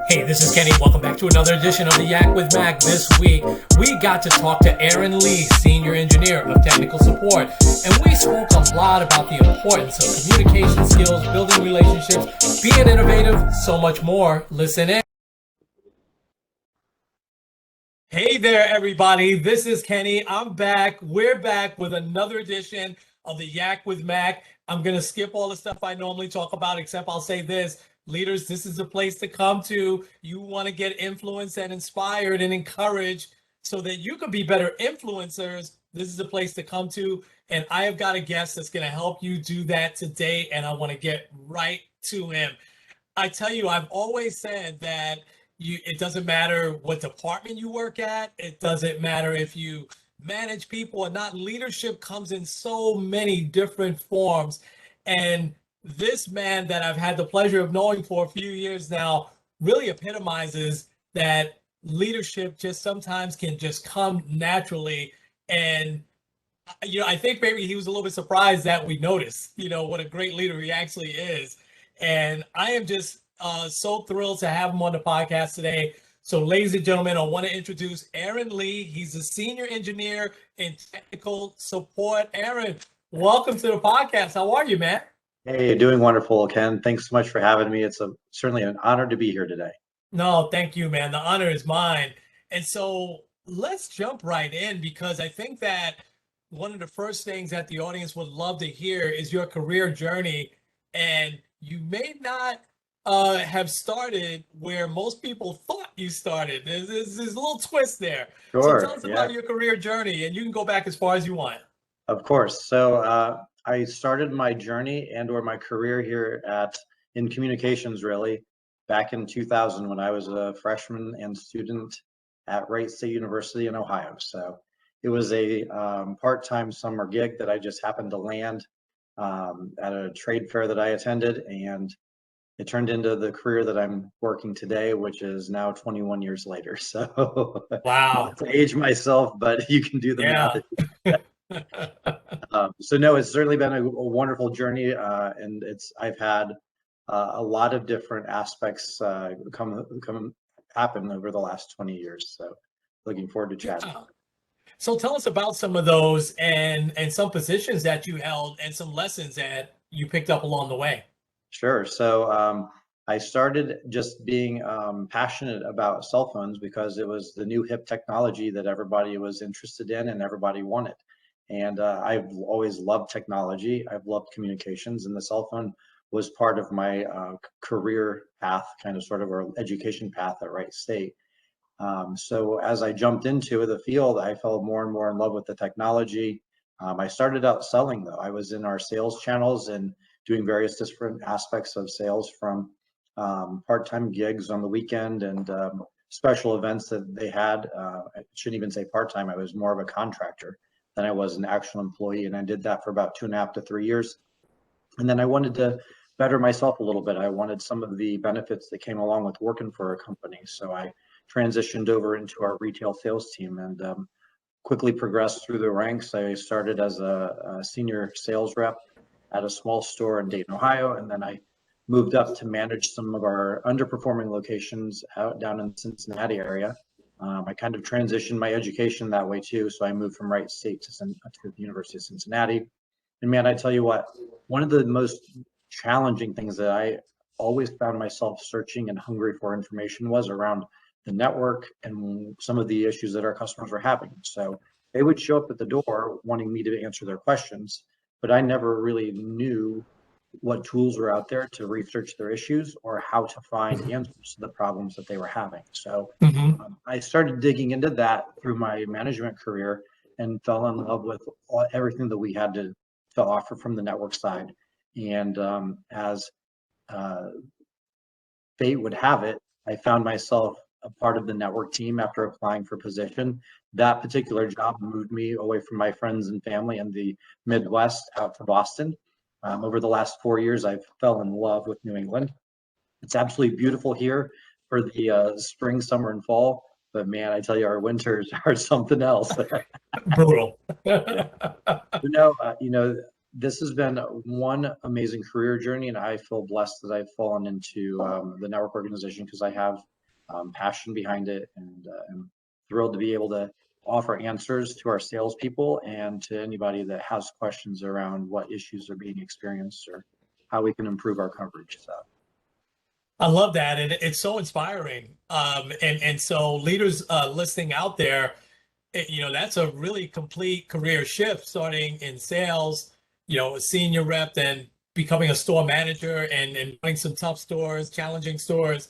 Hey, this is Kenny. Welcome back to another edition of the Yak with Mac. This week, we got to talk to Aaron Lee, Senior Engineer of Technical Support. And we spoke a lot about the importance of communication skills, building relationships, being innovative, so much more. Listen in. Hey there, everybody. This is Kenny. I'm back. We're back with another edition of the Yak with Mac. I'm going to skip all the stuff I normally talk about, except I'll say this. Leaders, this is a place to come to. You want to get influenced and inspired and encouraged so that you can be better influencers. This is a place to come to. And I have got a guest that's going to help you do that today. And I want to get right to him. I tell you, I've always said that it doesn't matter what department you work at. It doesn't matter if you manage people or not. Leadership comes in so many different forms. And this man that I've had the pleasure of knowing for a few years now really epitomizes that leadership just sometimes can just come naturally. And, I think maybe he was a little bit surprised that we noticed, what a great leader he actually is. And I am just so thrilled to have him on the podcast today. So, ladies and gentlemen, I want to introduce Aaron Lee. He's a senior engineer in technical support. Aaron, welcome to the podcast. How are you, man? Hey, doing wonderful, Ken. Thanks so much for having me. It's certainly an honor to be here today. No, thank you, man. The honor is mine. And so let's jump right in, because I think that one of the first things that the audience would love to hear is your career journey. And you may not have started where most people thought you started. There's a little twist there. Sure. So tell us about your career journey, and you can go back as far as you want. Of course. So I started my journey or my career here in communications, really, back in 2000 when I was a freshman and student at Wright State University in Ohio. So it was a part-time summer gig that I just happened to land at a trade fair that I attended, and it turned into the career that I'm working today, which is now 21 years later. So wow, not to age myself, but you can do the math. So no, it's certainly been a wonderful journey, and I've had a lot of different aspects happen over the last 20 years. So looking forward to chatting. Yeah. So tell us about some of those and some positions that you held and some lessons that you picked up along the way. Sure. So I started just being passionate about cell phones because it was the new hip technology that everybody was interested in and everybody wanted. And I've always loved technology. I've loved communications, and the cell phone was part of my career path, or education path at Wright State. So as I jumped into the field, I fell more and more in love with the technology. I started out selling, though. I was in our sales channels and doing various different aspects of sales, from part-time gigs on the weekend and special events that they had. I shouldn't even say part-time. I was more of a contractor than I was an actual employee. And I did that for about 2.5 to 3 years. And then I wanted to better myself a little bit. I wanted some of the benefits that came along with working for a company. So I transitioned over into our retail sales team and quickly progressed through the ranks. I started as a senior sales rep at a small store in Dayton, Ohio. And then I moved up to manage some of our underperforming locations down in the Cincinnati area. I kind of transitioned my education that way too. So I moved from Wright State to the University of Cincinnati. And man, I tell you what, one of the most challenging things that I always found myself searching and hungry for information was around the network and some of the issues that our customers were having. So they would show up at the door wanting me to answer their questions, but I never really knew what tools were out there to research their issues or how to find answers to the problems that they were having. So I started digging into that through my management career and fell in love with everything that we had to offer from the network side. And as fate would have it, I found myself a part of the network team after applying for position. That particular job moved me away from my friends and family in the Midwest out to Boston. Over the last 4 years, I've fell in love with New England. It's absolutely beautiful here for the spring, summer, and fall. But man, I tell you, our winters are something else. Brutal. No, this has been one amazing career journey, and I feel blessed that I've fallen into the network organization because I have passion behind it, and I'm thrilled to be able to offer answers to our salespeople and to anybody that has questions around what issues are being experienced or how we can improve our coverage. So. I love that, and it's so inspiring. And so leaders listening out there, that's a really complete career shift, starting in sales, a senior rep, then becoming a store manager and running some tough stores, challenging stores.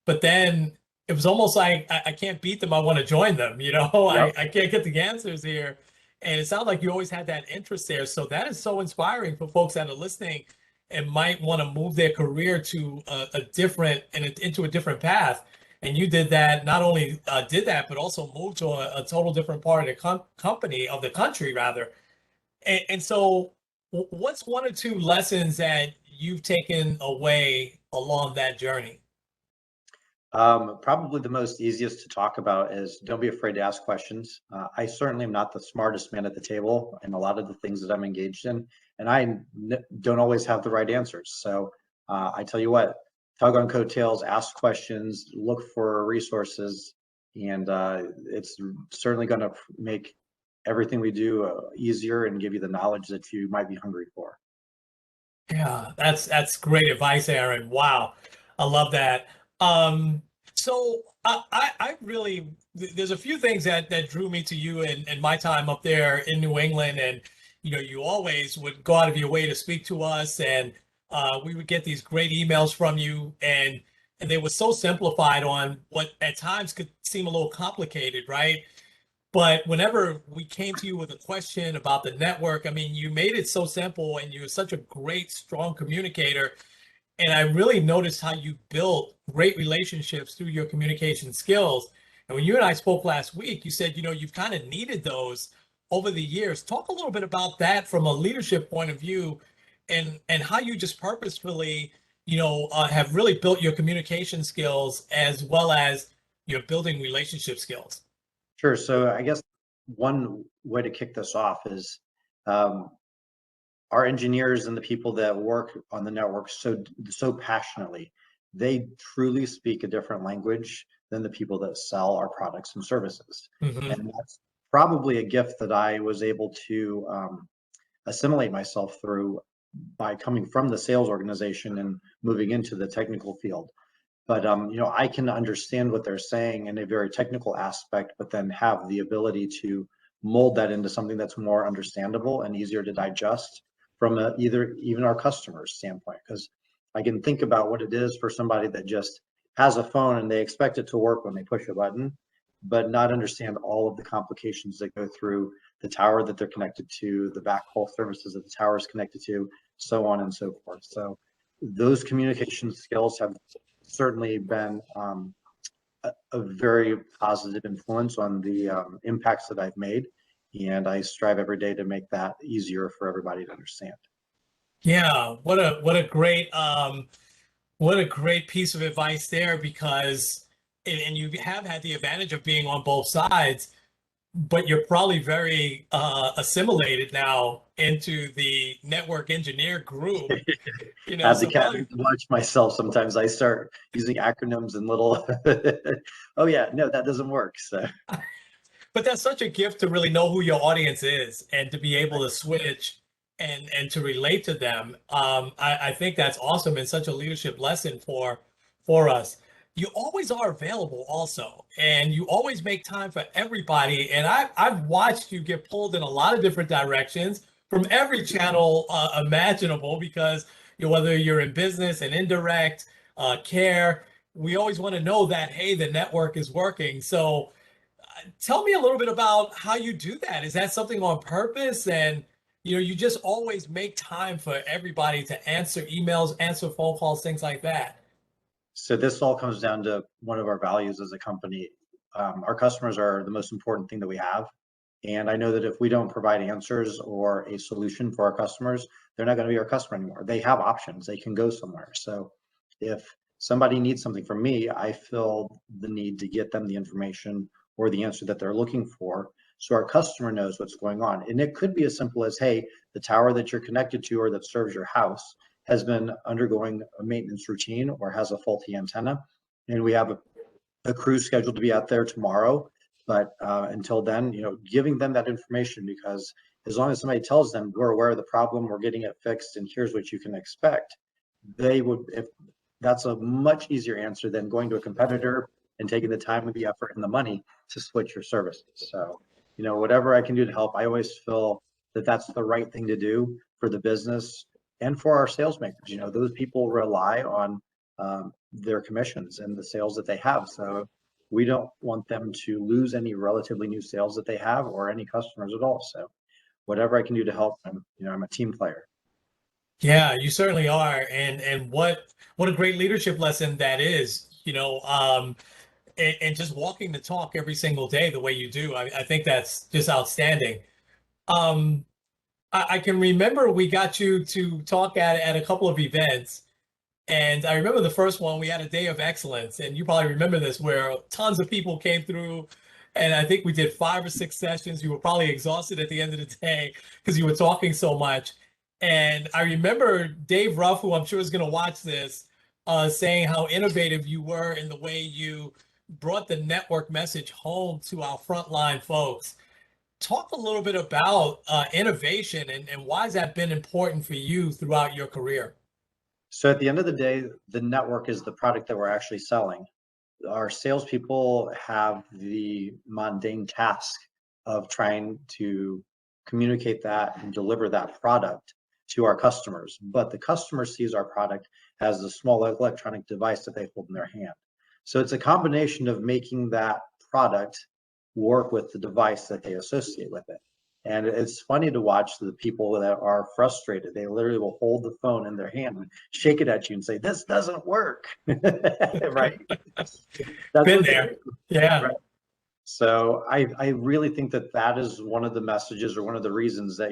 But then it was almost like I can't beat them. I want to join them. Yep. I can't get the answers here. And it sounds like you always had that interest there. So that is so inspiring for folks that are listening and might want to move their career to a different and into a different path. And you did that, not only did that, but also moved to a total different part of the company, of the country rather. And so what's one or two lessons that you've taken away along that journey? Probably the most easiest to talk about is don't be afraid to ask questions. I certainly am not the smartest man at the table in a lot of the things that I'm engaged in, and I don't always have the right answers. So I tell you what, tug on coattails, ask questions, look for resources, and it's certainly going to make everything we do easier and give you the knowledge that you might be hungry for. Yeah, that's great advice, Aaron. Wow, I love that. So I really there's a few things that drew me to you in my time up there in New England, and you always would go out of your way to speak to us, and we would get these great emails from you, and they were so simplified on what at times could seem a little complicated, right? But whenever we came to you with a question about the network, I mean, you made it so simple, and you're such a great, strong communicator. And I really noticed how you built great relationships through your communication skills. And when you and I spoke last week, you said, you've kind of needed those over the years. Talk a little bit about that from a leadership point of view, and how you just purposefully, have really built your communication skills as well as your building relationship skills. Sure. So I guess one way to kick this off is um, our engineers and the people that work on the network so passionately. They truly speak a different language than the people that sell our products and services. Mm-hmm. And that's probably a gift that I was able to assimilate myself through by coming from the sales organization and moving into the technical field. But I can understand what they're saying in a very technical aspect, but then have the ability to mold that into something that's more understandable and easier to digest from even our customers' standpoint. Because I can think about what it is for somebody that just has a phone and they expect it to work when they push a button, but not understand all of the complications that go through the tower that they're connected to, the backhaul services that the tower is connected to, so on and so forth. So those communication skills have certainly been a very positive influence on the impacts that I've made, and I strive every day to make that easier for everybody to understand. Yeah, what a great piece of advice there, because and you have had the advantage of being on both sides, but you're probably very assimilated now into the network engineer group. I have So to watch myself sometimes. I start using acronyms and little oh yeah, no, that doesn't work. So but that's such a gift to really know who your audience is and to be able to switch and to relate to them. I think that's awesome and such a leadership lesson for us. You always are available also, and you always make time for everybody. And I've watched you get pulled in a lot of different directions from every channel imaginable, because whether you're in business and indirect care, we always want to know that, hey, the network is working. So tell me a little bit about how you do that. Is that something on purpose? And you just always make time for everybody to answer emails, answer phone calls, things like that. So this all comes down to one of our values as a company. Our customers are the most important thing that we have. And I know that if we don't provide answers or a solution for our customers, they're not going to be our customer anymore. They have options. They can go somewhere. So if somebody needs something from me, I feel the need to get them the information or the answer that they're looking for so our customer knows what's going on. And it could be as simple as, hey, the tower that you're connected to or that serves your house has been undergoing a maintenance routine or has a faulty antenna, and we have a crew scheduled to be out there tomorrow. But until then, giving them that information, because as long as somebody tells them we're aware of the problem, we're getting it fixed, and here's what you can expect, they would, if that's a much easier answer than going to a competitor and taking the time and the effort and the money to switch your services. So, whatever I can do to help, I always feel that that's the right thing to do for the business and for our sales makers. Those people rely on their commissions and the sales that they have. So we don't want them to lose any relatively new sales that they have or any customers at all. So whatever I can do to help them, I'm a team player. Yeah, you certainly are. And what a great leadership lesson that is, and just walking the talk every single day the way you do. I think that's just outstanding. Um, I can remember we got you to talk at a couple of events. And I remember the first one, we had a day of excellence. And you probably remember this, where tons of people came through. And I think we did 5 or 6 sessions. You were probably exhausted at the end of the day because you were talking so much. And I remember Dave Ruff, who I'm sure is going to watch this, saying how innovative you were in the way you brought the network message home to our frontline folks. Talk a little bit about innovation and why has that been important for you throughout your career? So at the end of the day, the network is the product that we're actually selling. Our salespeople have the mundane task of trying to communicate that and deliver that product to our customers. But the customer sees our product as a small electronic device that they hold in their hand. So it's a combination of making that product work with the device that they associate with it. And it's funny to watch the people that are frustrated. They literally will hold the phone in their hand and shake it at you and say, "This doesn't work." Right? That's Been what there. Yeah. right? So I really think that that is one of the messages or one of the reasons that,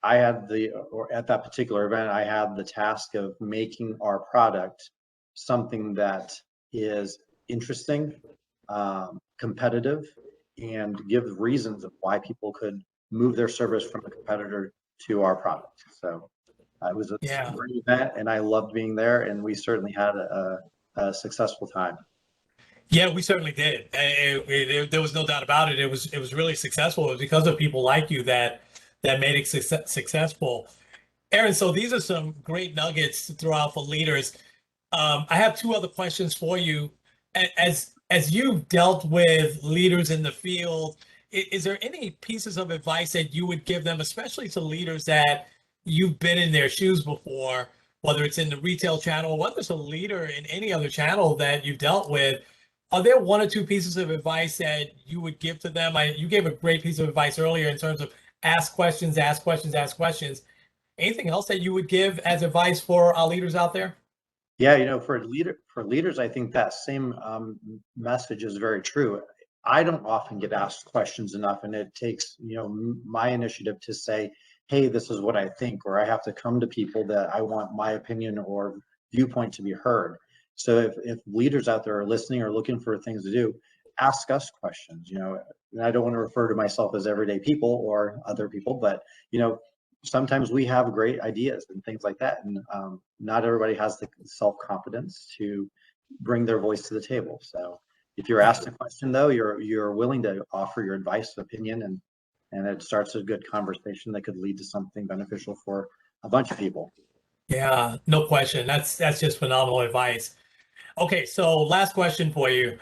I had or at that particular event, I had the task of making our product something that is interesting, competitive, and give reasons of why people could move their service from a competitor to our product. So it was a Yeah. great event, and I loved being there, and we certainly had a successful time. Yeah, we certainly did. There was no doubt about it. It was really successful. It was because of people like you that made it successful. Aaron, so these are some great nuggets to throw out for leaders. I have 2 other questions for you. As you've dealt with leaders in the field, is there any pieces of advice that you would give them, especially to leaders that you've been in their shoes before, whether it's in the retail channel, or whether it's a leader in any other channel that you've dealt with? Are there 1 or 2 pieces of advice that you would give to them? You gave a great piece of advice earlier in terms of ask questions, ask questions, ask questions. Anything else that you would give as advice for our leaders out there? Yeah, for leaders, I think that same message is very true. I don't often get asked questions enough, and it takes my initiative to say, "Hey, this is what I think," or I have to come to people that I want my opinion or viewpoint to be heard. So if leaders out there are listening or looking for things to do, ask us questions. And I don't want to refer to myself as everyday people or other people, but sometimes we have great ideas and things like that, and not everybody has the self-confidence to bring their voice to the table. So if you're asked a question, though, you're willing to offer your advice, opinion, and it starts a good conversation that could lead to something beneficial for a bunch of people. Yeah, no question. That's just phenomenal advice. Okay, so last question for you.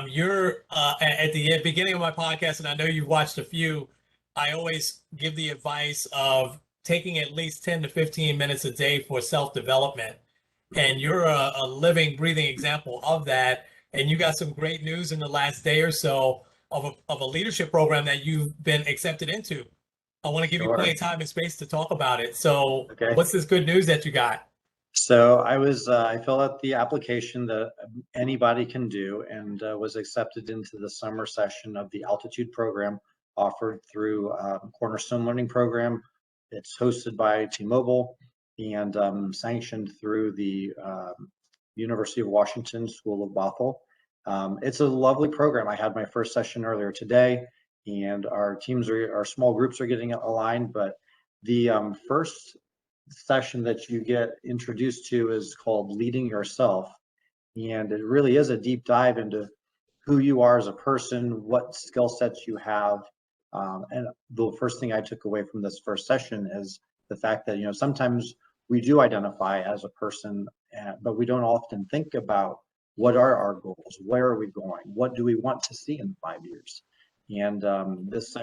You're at the beginning of my podcast, and I know you've watched a few. I always give the advice of taking at least 10 to 15 minutes a day for self-development. And you're a living, breathing example of that. And you got some great news in the last day or so of a leadership program that you've been accepted into. I want to give you Sure. plenty of time and space to talk about it. So, Okay. what's this good news that you got? So I filled out the application that anybody can do, and was accepted into the summer session of the Altitude program offered through Cornerstone Learning Program. It's hosted by T-Mobile and sanctioned through the University of Washington School of Bothell. It's a lovely program. I had my first session earlier today, and our small groups are getting aligned. But the first session that you get introduced to is called Leading Yourself. And it really is a deep dive into who you are as a person, what skill sets you have. And the first thing I took away from this first session is the fact that, sometimes we do identify as a person, but we don't often think about what are our goals, where are we going, what do we want to see in 5 years. And this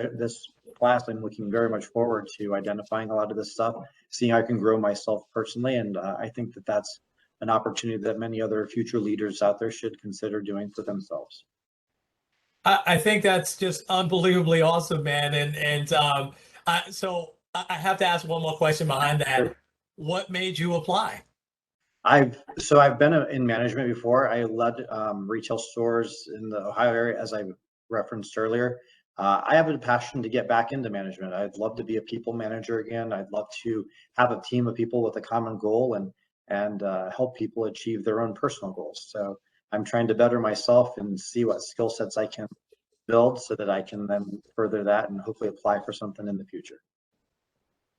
class, I'm looking very much forward to identifying a lot of this stuff, seeing how I can grow myself personally. And I think that that's an opportunity that many other future leaders out there should consider doing for themselves. I think that's just unbelievably awesome, man. So I have to ask one more question behind that. Sure. What made you apply? I've been in management before. I led retail stores in the Ohio area, as I referenced earlier. I have a passion to get back into management. I'd love to be a people manager again. I'd love to have a team of people with a common goal and help people achieve their own personal goals. So I'm trying to better myself and see what skill sets I can build so that I can then further that and hopefully apply for something in the future.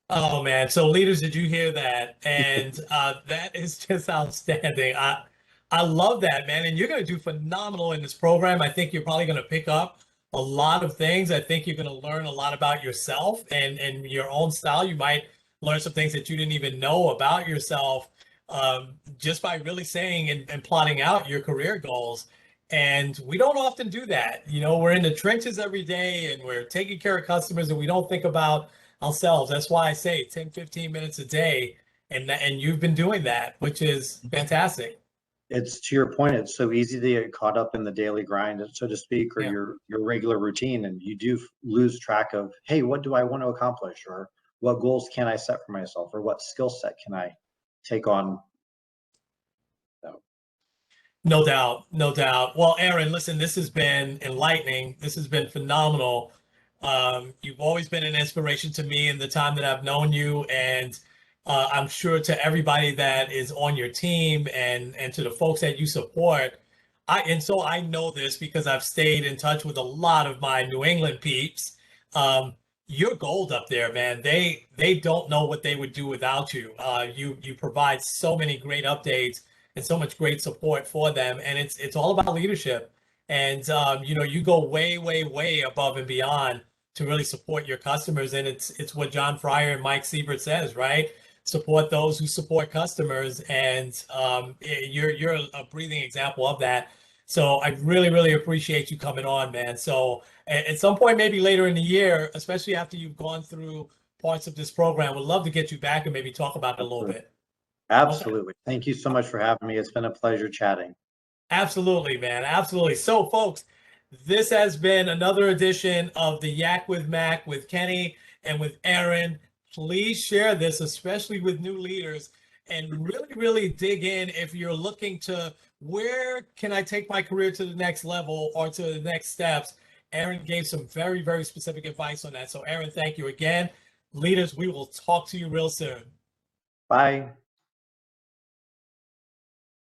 Oh man, so leaders, did you hear that? And that is just outstanding. I love that, man. And you're going to do phenomenal in this program. I think you're probably going to pick up a lot of things. I think you're going to learn a lot about yourself and your own style. You might learn some things that you didn't even know about yourself just by really saying and plotting out your career goals. And we don't often do that. We're in the trenches every day and we're taking care of customers and we don't think about ourselves. That's why I say 10, 15 minutes a day. And you've been doing that, which is fantastic. It's to your point, it's so easy to get caught up in the daily grind, so to speak, or Yeah. your regular routine, and you do lose track of, hey, what do I want to accomplish, or what goals can I set for myself, or what skill set can I take on. So. No doubt, no doubt. Well, Aaron, listen, this has been enlightening. This has been phenomenal. You've always been an inspiration to me in the time that I've known you, and I'm sure to everybody that is on your team and to the folks that you support. So I know this because I've stayed in touch with a lot of my New England peeps. You're gold up there, man. They don't know what they would do without you. You provide so many great updates and so much great support for them, and it's all about leadership. And you go way, way, way above and beyond to really support your customers. And it's what John Fryer and Mike Siebert says, right? Support those who support customers. And you're a breathing example of that. So I really, really appreciate you coming on, man. So at some point, maybe later in the year, especially after you've gone through parts of this program, would love to get you back and maybe talk about it a little bit. Absolutely. Okay. Thank you so much for having me. It's been a pleasure chatting. Absolutely, man. Absolutely. So, folks, this has been another edition of the Yak with Mac with Kenny and with Aaron. Please share this, especially with new leaders, and really, really dig in if you're looking to where can I take my career to the next level or to the next steps. Aaron gave some very, very specific advice on that. So, Aaron, thank you again. Leaders, we will talk to you real soon. Bye.